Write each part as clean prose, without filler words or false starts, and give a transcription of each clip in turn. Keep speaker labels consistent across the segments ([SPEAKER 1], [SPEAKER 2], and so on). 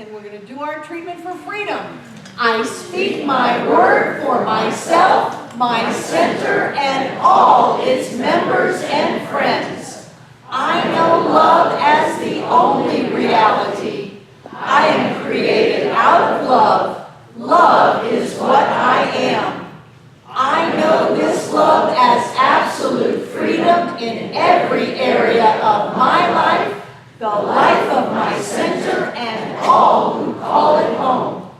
[SPEAKER 1] and we're going to do our treatment for freedom. I speak my word for myself, my center, and all its members and friends. I know love as the only reality. I am created out of love. Love is what I am. I know this love as absolute freedom in every area of my life, the life of my center, and all who call it home.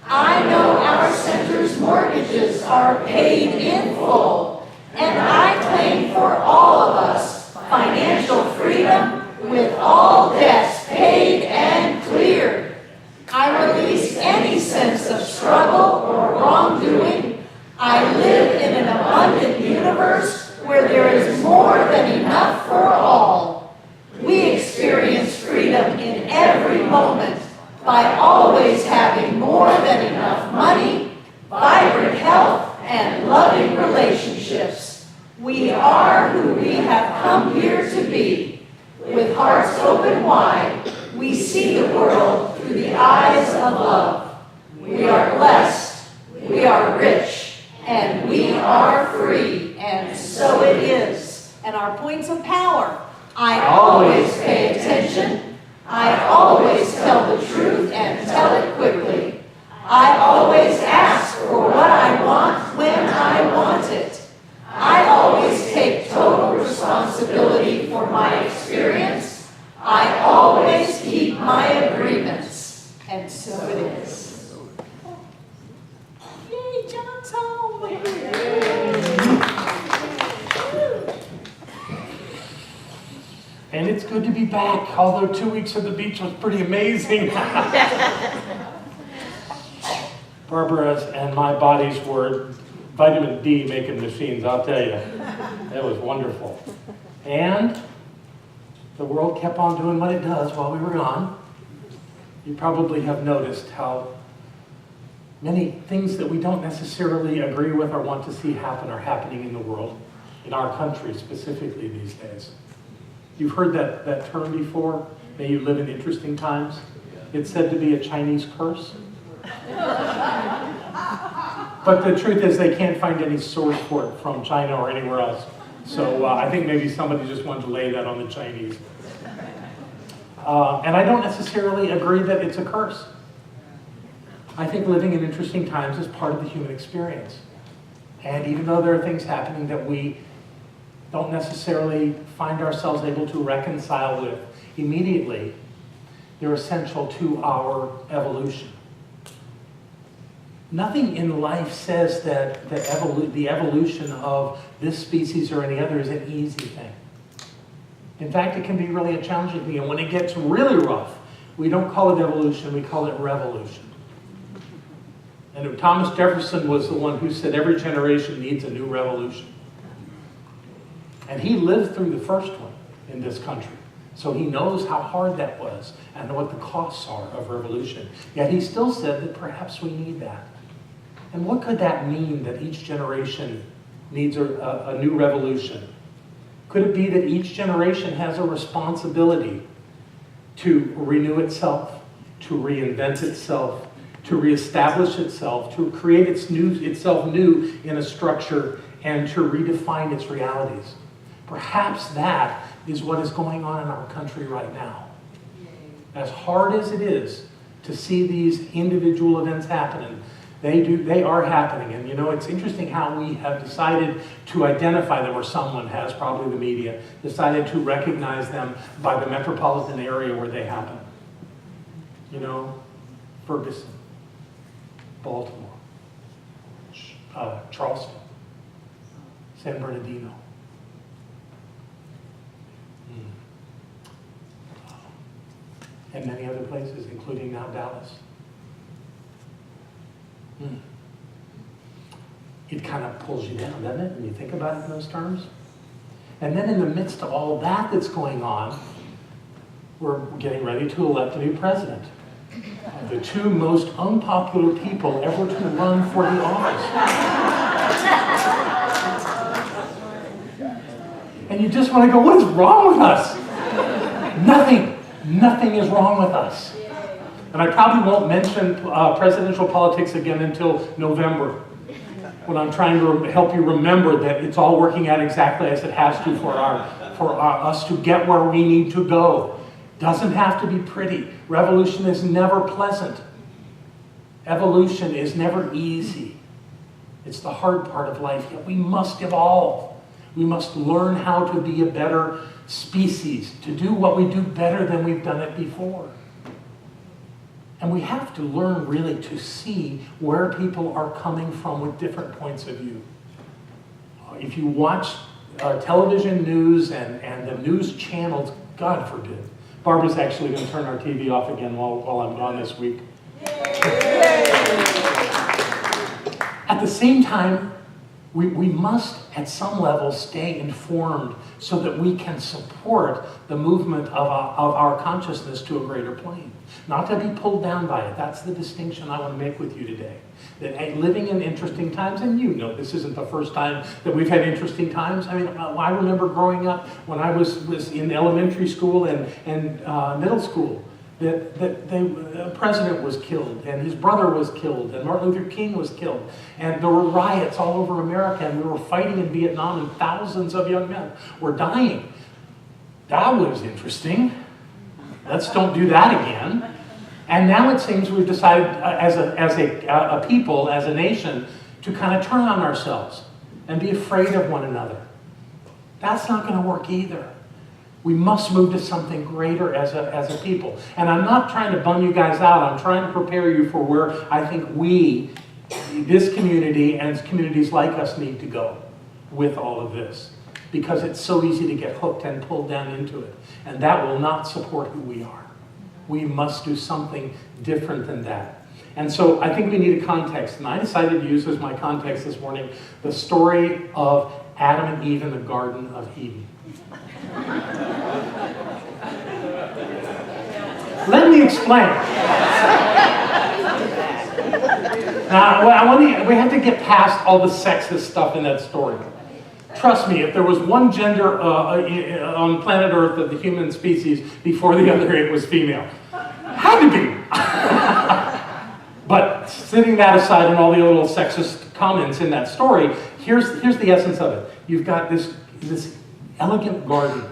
[SPEAKER 1] I know our center's mortgages are paid in full, and I claim for all of us financial freedom with all debts paid and cleared. I release any sense of struggle or wrongdoing. I live in an abundant universe where there is more than enough for all. We experience freedom in every moment by always having more than enough money, vibrant health, and loving relationships. We are who we have come here to be. With hearts open wide, we see the world through the eyes of love. We are blessed, we are rich, and we are free, and so it is. And our points of power: I always pay attention. I always tell the truth and tell it quickly. I always ask for what I want when I want it. I always take total responsibility for my experience. I always keep my agreements. And so it is. Yay, John's home!
[SPEAKER 2] And it's good to be back, although 2 weeks at the beach was pretty amazing. Barbara's and my bodies were vitamin D making machines, I'll tell you. It was wonderful. And the world kept on doing what it does while we were gone. You probably have noticed how many things that we don't necessarily agree with or want to see happen are happening in the world, in our country specifically these days. You've heard that term before, may you live in interesting times. It's said to be a Chinese curse. But the truth is they can't find any source for it from China or anywhere else. So I think maybe somebody just wanted to lay that on the Chinese. And I don't necessarily agree that it's a curse. I think living in interesting times is part of the human experience. And even though there are things happening that we don't necessarily find ourselves able to reconcile with immediately, they're essential to our evolution. Nothing in life says that the evolution of this species or any other is an easy thing. In fact, it can be really a challenging thing. And when it gets really rough, we don't call it evolution, we call it revolution. And Thomas Jefferson was the one who said every generation needs a new revolution. And he lived through the first one in this country. So he knows how hard that was and what the costs are of revolution. Yet he still said that perhaps we need that. And what could that mean, that each generation needs a new revolution? Could it be that each generation has a responsibility to renew itself, to reinvent itself, to reestablish itself, to create itself new in a structure, and to redefine its realities? Perhaps that is what is going on in our country right now. As hard as it is to see these individual events happening, they are happening. And you know, it's interesting how we have decided to identify them, or someone has, probably the media, decided to recognize them by the metropolitan area where they happen. You know, Ferguson, Baltimore, Charleston, San Bernardino. And many other places, including now Dallas. It kind of pulls you down, doesn't it, when you think about it in those terms? And then in the midst of all that that's going on, we're getting ready to elect a new president. The two most unpopular people ever to run for the office. And you just want to go, what is wrong with us? Nothing is wrong with us. And I probably won't mention presidential politics again until November, when I'm trying to help you remember that it's all working out exactly as it has to for us to get where we need to go. Doesn't have to be pretty. Revolution is never pleasant. Evolution is never easy. It's the hard part of life, yet we must evolve. We must learn how to be a better species, to do what we do better than we've done it before. And we have to learn really to see where people are coming from with different points of view. If you watch television news and the news channels, God forbid. Barbara's actually going to turn our TV off again while I'm gone this week. At the same time, we must, at some level, stay informed so that we can support the movement of our consciousness to a greater plane. Not to be pulled down by it. That's the distinction I want to make with you today. That living in interesting times, and you know this isn't the first time that we've had interesting times. I mean, I remember growing up when I was in elementary school and middle school, that the president was killed, and his brother was killed, and Martin Luther King was killed, and there were riots all over America, and we were fighting in Vietnam, and thousands of young men were dying. That was interesting. Let's don't do that again. And now it seems we've decided as a people, as a nation, to kind of turn on ourselves and be afraid of one another. That's not going to work either. We must move to something greater as a people. And I'm not trying to bum you guys out. I'm trying to prepare you for where I think we, this community and communities like us, need to go with all of this. Because it's so easy to get hooked and pulled down into it. And that will not support who we are. We must do something different than that. And so I think we need a context. And I decided to use as my context this morning the story of Adam and Eve in the Garden of Eden. Let me explain. Now, we have to get past all the sexist stuff in that story. Trust me, if there was one gender on planet Earth of the human species before the other, it was female. Had to be. But setting that aside and all the little sexist comments in that story, here's the essence of it. You've got this elegant garden.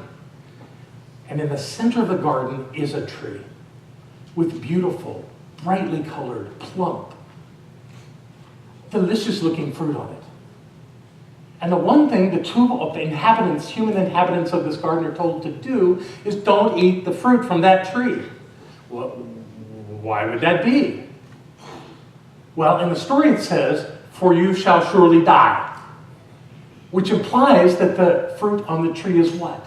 [SPEAKER 2] And in the center of the garden is a tree with beautiful, brightly colored, plump, delicious looking fruit on it. And the one thing the two inhabitants, human inhabitants of this garden are told to do is don't eat the fruit from that tree. Well, why would that be? Well, in the story it says, for you shall surely die. Which implies that the fruit on the tree is what?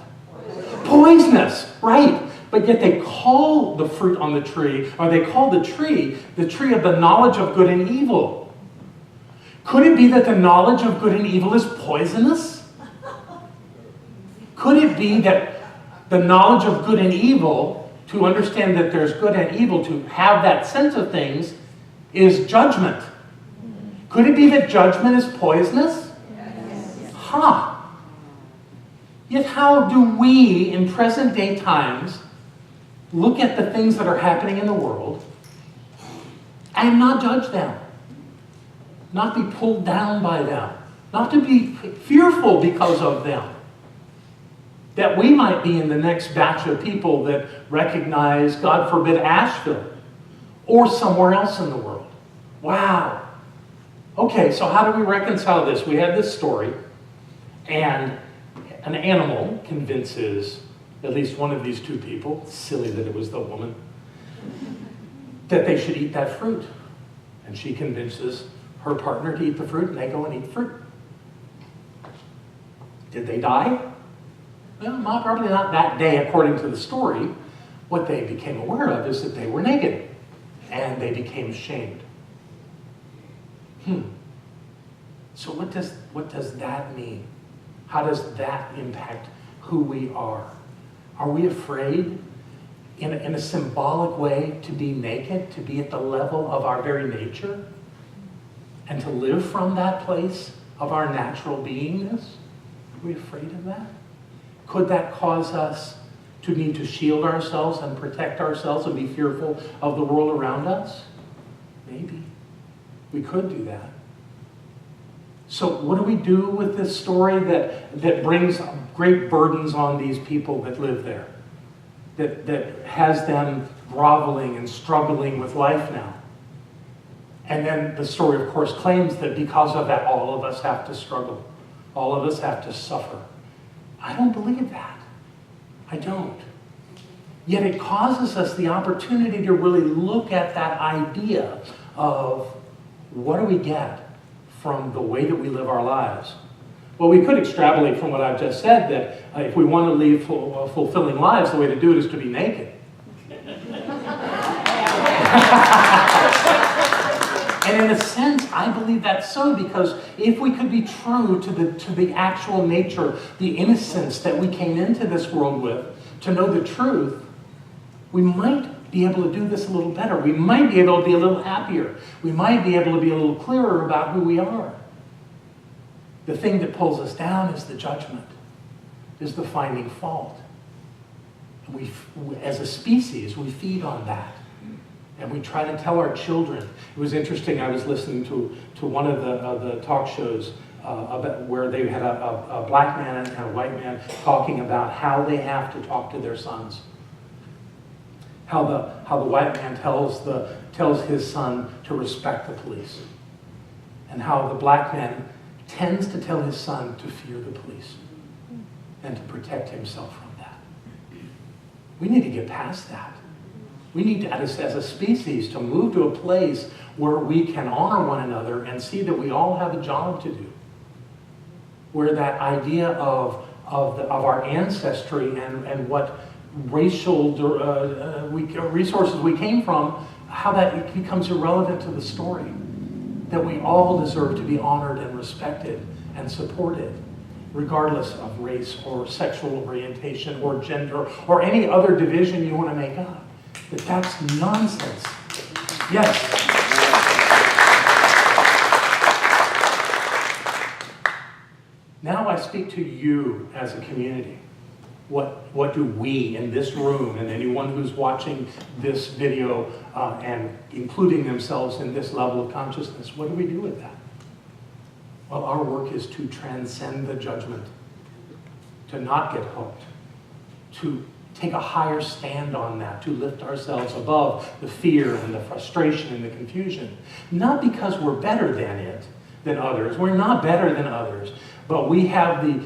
[SPEAKER 2] Poisonous, right. But yet they call the fruit on the tree, or they call the tree of the knowledge of good and evil. Could it be that the knowledge of good and evil is poisonous? Could it be that the knowledge of good and evil, to understand that there's good and evil, to have that sense of things, is judgment? Could it be that judgment is poisonous? Yes. Yet how do we, in present day times, look at the things that are happening in the world and not judge them? Not be pulled down by them. Not to be fearful because of them. That we might be in the next batch of people that recognize, God forbid, Asheville or somewhere else in the world. Wow. Okay, so how do we reconcile this? We have this story, and an animal convinces at least one of these two people, silly that it was the woman, that they should eat that fruit. And she convinces her partner to eat the fruit, and they go and eat fruit. Did they die? Well, probably not that day according to the story. What they became aware of is that they were naked, and they became ashamed. So what does that mean? How does that impact who we are? Are we afraid in a symbolic way to be naked, to be at the level of our very nature? And to live from that place of our natural beingness? Are we afraid of that? Could that cause us to need to shield ourselves and protect ourselves and be fearful of the world around us? Maybe. We could do that. So what do we do with this story that brings great burdens on these people that live there? That has them groveling and struggling with life now? And then the story, of course, claims that because of that, all of us have to struggle. All of us have to suffer. I don't believe that. I don't. Yet it causes us the opportunity to really look at that idea of what do we get from the way that we live our lives. Well, we could extrapolate from what I've just said that if we want to lead fulfilling lives, the way to do it is to be naked. And in a sense, I believe that's so, because if we could be true to the actual nature, the innocence that we came into this world with, to know the truth, we might be able to do this a little better. We might be able to be a little happier. We might be able to be a little clearer about who we are. The thing that pulls us down is the judgment, is the finding fault. We, as a species, we feed on that. And we try to tell our children. It was interesting, I was listening to one of the talk shows about where they had a black man and a white man talking about how they have to talk to their sons. How the white man tells his son to respect the police. And how the black man tends to tell his son to fear the police and to protect himself from that. We need to get past that. We need to, as a species, to move to a place where we can honor one another and see that we all have a job to do. Where that idea of our ancestry and what racial resources we came from, how that becomes irrelevant to the story. That we all deserve to be honored and respected and supported, regardless of race or sexual orientation or gender or any other division you want to make up. That's nonsense. Yes. Now I speak to you as a community. What do we in this room and anyone who's watching this video and including themselves in this level of consciousness, what do we do with that? Well, our work is to transcend the judgment, to not get hooked, to take a higher stand on that, to lift ourselves above the fear and the frustration and the confusion. Not because we're better than others. We're not better than others, but we have the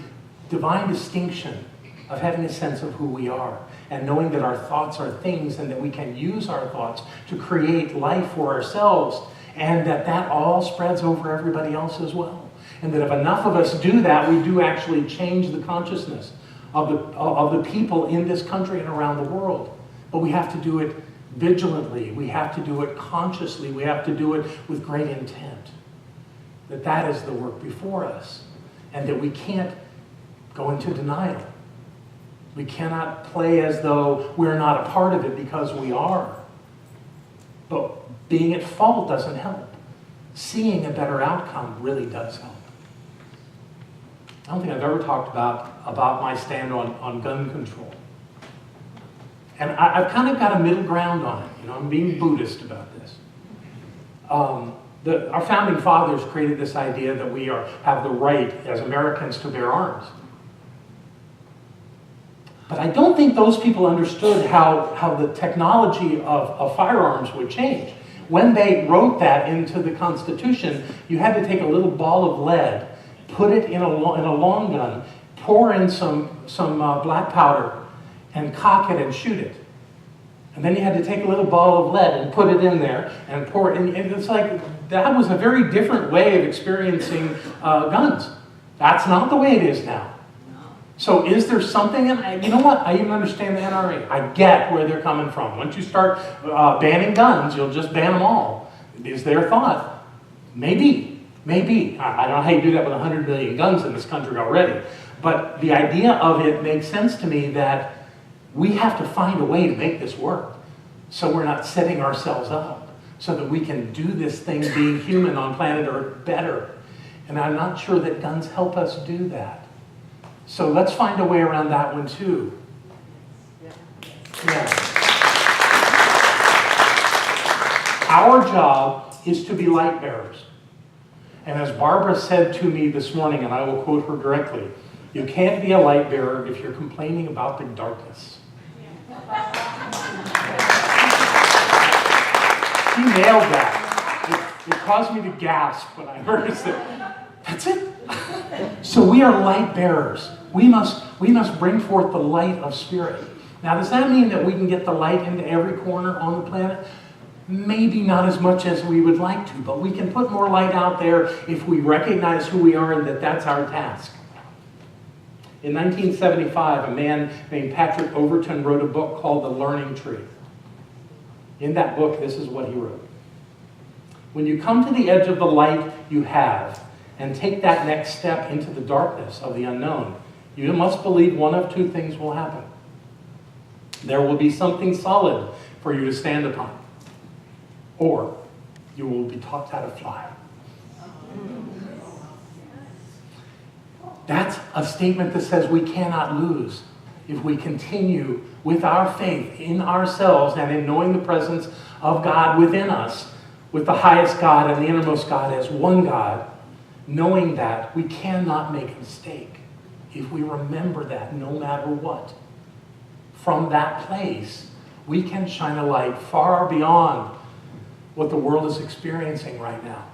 [SPEAKER 2] divine distinction of having a sense of who we are and knowing that our thoughts are things and that we can use our thoughts to create life for ourselves, and that all spreads over everybody else as well. And that if enough of us do that, we do actually change the consciousness of the people in this country and around the world. But we have to do it vigilantly. We have to do it consciously. We have to do it with great intent. That is the work before us. And that we can't go into denial. We cannot play as though we're not a part of it, because we are. But being at fault doesn't help. Seeing a better outcome really does help. I don't think I've ever talked about my stand on gun control. And I've kind of got a middle ground on it. You know, I'm being Buddhist about this. Our founding fathers created this idea that we have the right as Americans to bear arms. But I don't think those people understood how the technology of firearms would change. When they wrote that into the Constitution, you had to take a little ball of lead, put it in a long gun, pour in some black powder, and cock it and shoot it. And then you had to take a little ball of lead and put it in there and pour it in. And it's like, that was a very different way of experiencing guns. That's not the way it is now. So is there something, and you know what, I even understand the NRA. I get where they're coming from. Once you start banning guns, you'll just ban them all, is their thought. Maybe. I don't know how you do that with 100 million guns in this country already. But the idea of it makes sense to me, that we have to find a way to make this work, so we're not setting ourselves up, so that we can do this thing, being human on planet Earth, better. And I'm not sure that guns help us do that. So let's find a way around that one too. Yeah. Our job is to be light bearers. And as Barbara said to me this morning, and I will quote her directly, you can't be a light bearer if you're complaining about the darkness. She nailed that. It caused me to gasp when I heard it. That's it. So we are light bearers. We must bring forth the light of Spirit. Now, does that mean that we can get the light into every corner on the planet? Maybe not as much as we would like to, but we can put more light out there if we recognize who we are and that that's our task. In 1975, a man named Patrick Overton wrote a book called The Learning Tree. In that book, this is what he wrote. When you come to the edge of the light you have and take that next step into the darkness of the unknown, you must believe one of two things will happen. There will be something solid for you to stand upon, or you will be taught how to fly. That's a statement that says we cannot lose if we continue with our faith in ourselves and in knowing the presence of God within us, with the highest God and the innermost God as one God, knowing that we cannot make a mistake if we remember that no matter what. From that place, we can shine a light far beyond what the world is experiencing right now.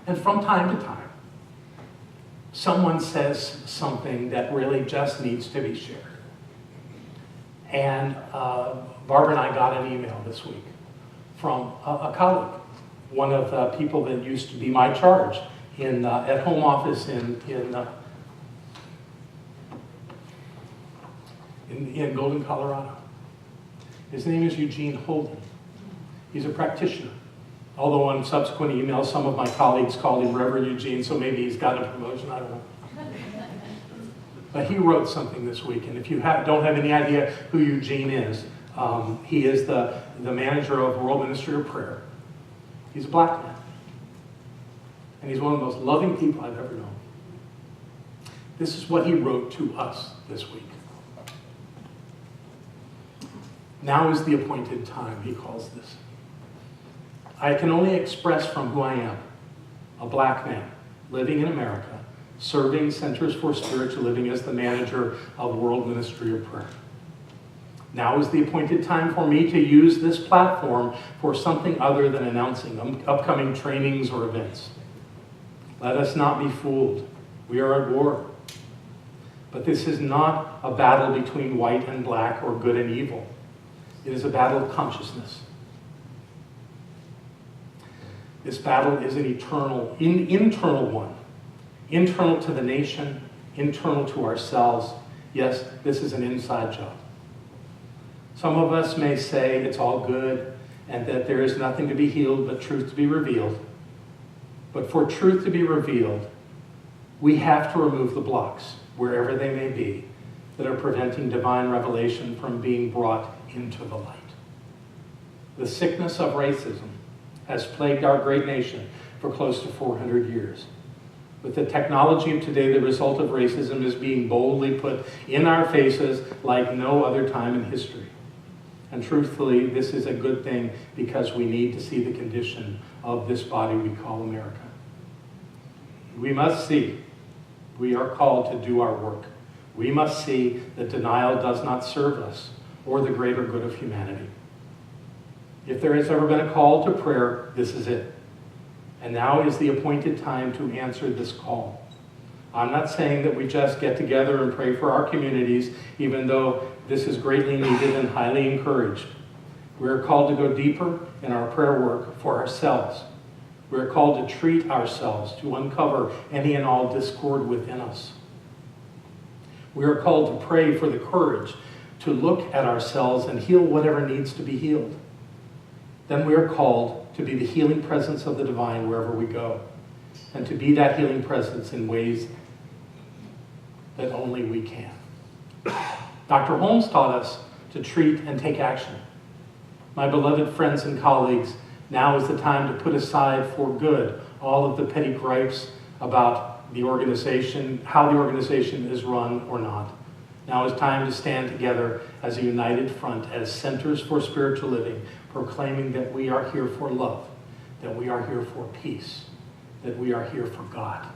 [SPEAKER 2] And from time to time, someone says something that really just needs to be shared. And Barbara and I got an email this week from a colleague, one of the people that used to be my charge at home office in Golden, Colorado. His name is Eugene Holden. He's a practitioner. Although on subsequent emails, some of my colleagues called him Reverend Eugene, so maybe he's got a promotion, I don't know. But he wrote something this week, and if you don't have any idea who Eugene is, he is the manager of World Ministry of Prayer. He's a black man. And he's one of the most loving people I've ever known. This is what he wrote to us this week. Now is the appointed time, he calls this. I can only express from who I am, a black man living in America, serving Centers for Spiritual Living as the manager of World Ministry of Prayer. Now is the appointed time for me to use this platform for something other than announcing upcoming trainings or events. Let us not be fooled. We are at war. But this is not a battle between white and black or good and evil. It is a battle of consciousness. This battle is an internal one. Internal to the nation, internal to ourselves. Yes, this is an inside job. Some of us may say it's all good and that there is nothing to be healed but truth to be revealed. But for truth to be revealed, we have to remove the blocks, wherever they may be, that are preventing divine revelation from being brought into the light. The sickness of racism has plagued our great nation for close to 400 years. With the technology of today, the result of racism is being boldly put in our faces like no other time in history. And truthfully, this is a good thing because we need to see the condition of this body we call America. We must see we are called to do our work. We must see that denial does not serve us or the greater good of humanity. If there has ever been a call to prayer, this is it. And now is the appointed time to answer this call. I'm not saying that we just get together and pray for our communities, even though this is greatly needed and highly encouraged. We're called to go deeper in our prayer work for ourselves. We're called to treat ourselves, to uncover any and all discord within us. We are called to pray for the courage to look at ourselves and heal whatever needs to be healed. Then we are called to be the healing presence of the divine wherever we go, and to be that healing presence in ways that only we can. Dr. Holmes taught us to treat and take action. My beloved friends and colleagues, now is the time to put aside for good all of the petty gripes about the organization, how the organization is run or not. Now is time to stand together as a united front, as centers for spiritual living, proclaiming that we are here for love, that we are here for peace, that we are here for God.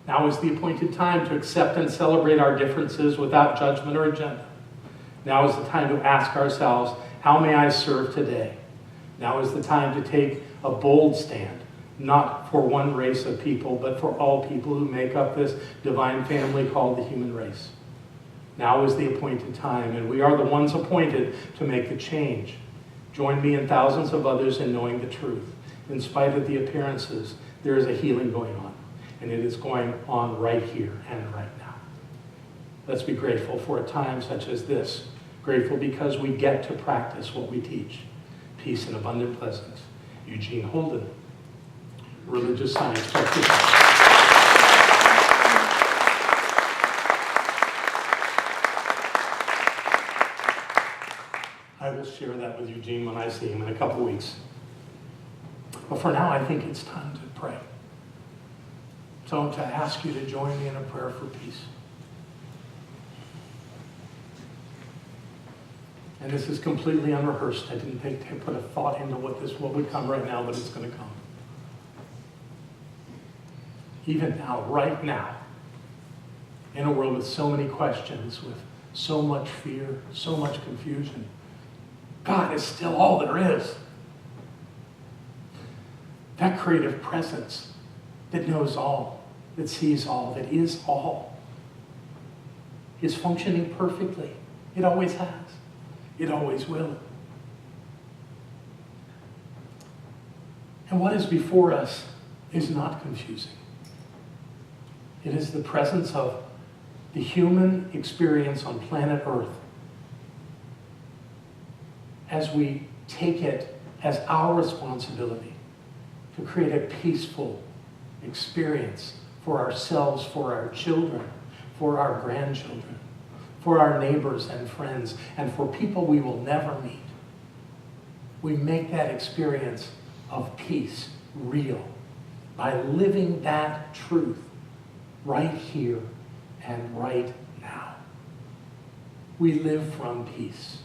[SPEAKER 2] Now is the appointed time to accept and celebrate our differences without judgment or agenda. Now is the time to ask ourselves, how may I serve today? Now is the time to take a bold stand, not for one race of people, but for all people who make up this divine family called the human race. Now is the appointed time, and we are the ones appointed to make the change. Join me and thousands of others in knowing the truth. In spite of the appearances, there is a healing going on, and it is going on right here and right now. Let's be grateful for a time such as this. Grateful because we get to practice what we teach. Peace and abundant blessings. Eugene Holden, religious science practitioner. I will share that with Eugene when I see him in a couple weeks. But for now, I think it's time to pray. So to ask you to join me in a prayer for peace. And this is completely unrehearsed. I didn't put a thought into what would come right now, but it's going to come. Even now, right now, in a world with so many questions, with so much fear, so much confusion, God is still all there is. That creative presence that knows all, that sees all, that is all, is functioning perfectly. It always has. It always will. And what is before us is not confusing. It is the presence of the human experience on planet Earth as we take it as our responsibility to create a peaceful experience for ourselves, for our children, for our grandchildren, for our neighbors and friends, and for people we will never meet. We make that experience of peace real by living that truth right here and right now. We live from peace.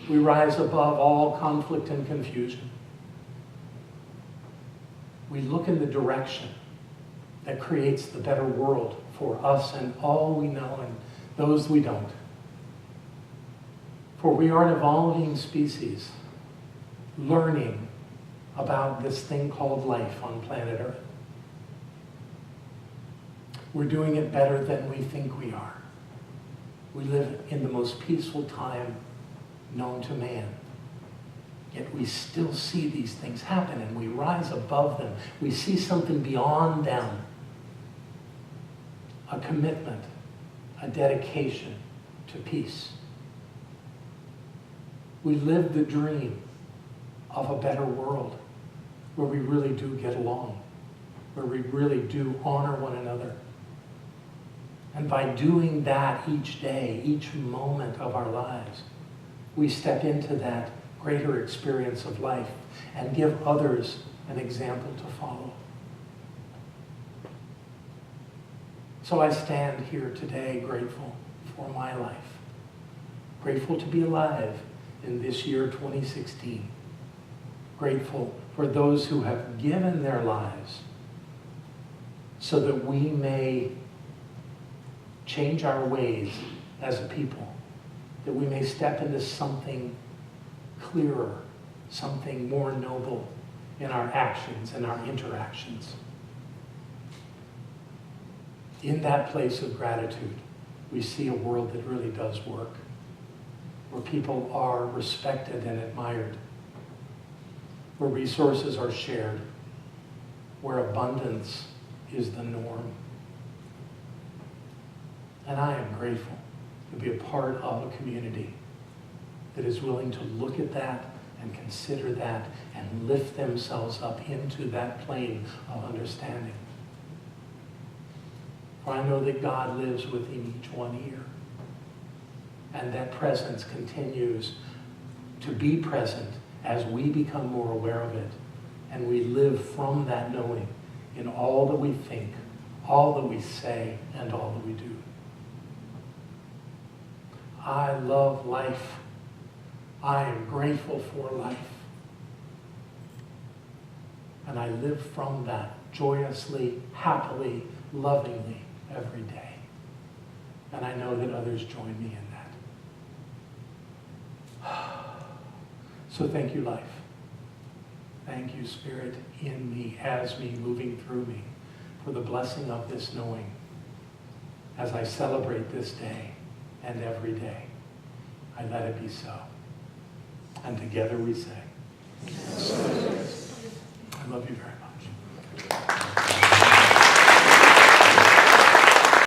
[SPEAKER 2] We rise above all conflict and confusion. We look in the direction that creates the better world for us and all we know and those we don't. For we are an evolving species, learning about this thing called life on planet Earth. We're doing it better than we think we are. We live in the most peaceful time known to man. Yet we still see these things happen and we rise above them. We see something beyond them. A commitment, a dedication to peace. We live the dream of a better world where we really do get along, where we really do honor one another. And by doing that each day, each moment of our lives, we step into that greater experience of life and give others an example to follow. So I stand here today grateful for my life, grateful to be alive in this year 2016, grateful for those who have given their lives so that we may change our ways as a people, that we may step into something clearer, something more noble in our actions and our interactions. In that place of gratitude, we see a world that really does work, where people are respected and admired, where resources are shared, where abundance is the norm. And I am grateful to be a part of a community that is willing to look at that and consider that and lift themselves up into that plane of understanding. For I know that God lives within each one here. And that presence continues to be present as we become more aware of it. And we live from that knowing in all that we think, all that we say and all that we do. I love life. I am grateful for life. And I live from that joyously, happily, lovingly every day. And I know that others join me in that. So thank you, life. Thank you, Spirit, in me, as me, moving through me, for the blessing of this knowing as I celebrate this day and every day. I let it be so. And together we say, I love you very much.